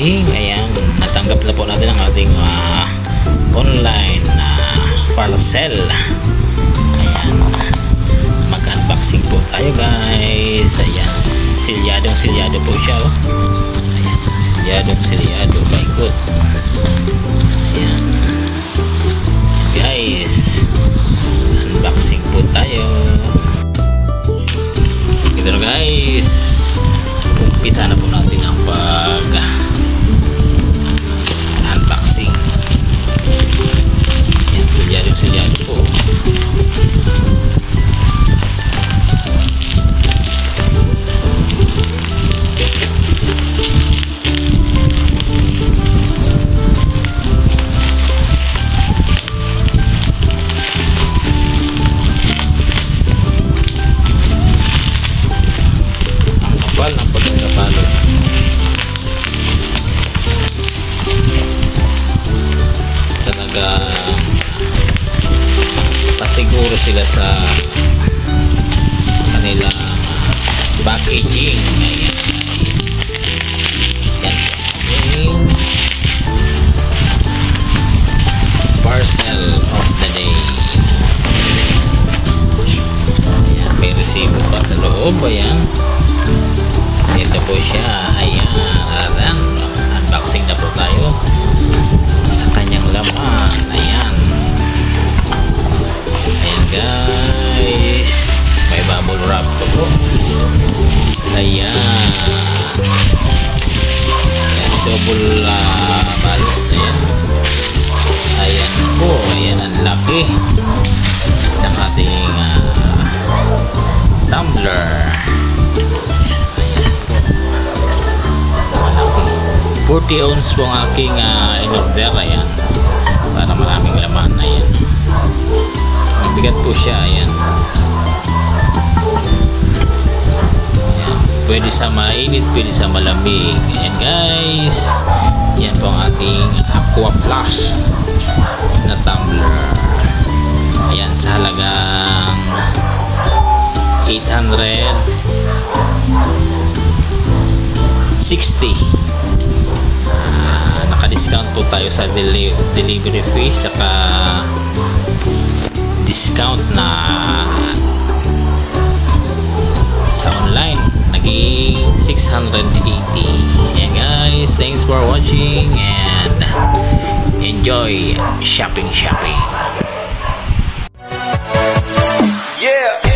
morning. Ayan, natanggap na po natin ang ating online parcel. Ayan, mag-unboxing po tayo guys. Ayan, silyado po siya. Ayan, silyado paikot. Ayan guys, unboxing po tayo. Ito na guys, umpisa na po natin ang unboxing. Yan, silyado po. Ng pagkakapalo talaga, pasiguro sila sa kanilang packaging. Ayan guys, yan parcel of the day. Ayan, may resibo pa sa loob. Ayan, ito po siya. Ayan, unboxing na po tayo sa kanyang laman. Ayan guys, may bubble wrap pa po. Ayan, double balot. Ayan po. Ayan, ang laki ng ating tumbler. 40 ounce po ang aking in-order. Ayan, para maraming laman. Ayan, mabigat po siya. Ayan, pwede sa mainit, pwede sa malamig. Ayan guys, yan po ang ating Aqua Flash na tumbler. Ayan, sa halagang 860. Naka-discount po tayo sa delivery fee, saka discount na sa online, naging 680. Ayan guys, thanks for watching and enjoy shopping. Yeah.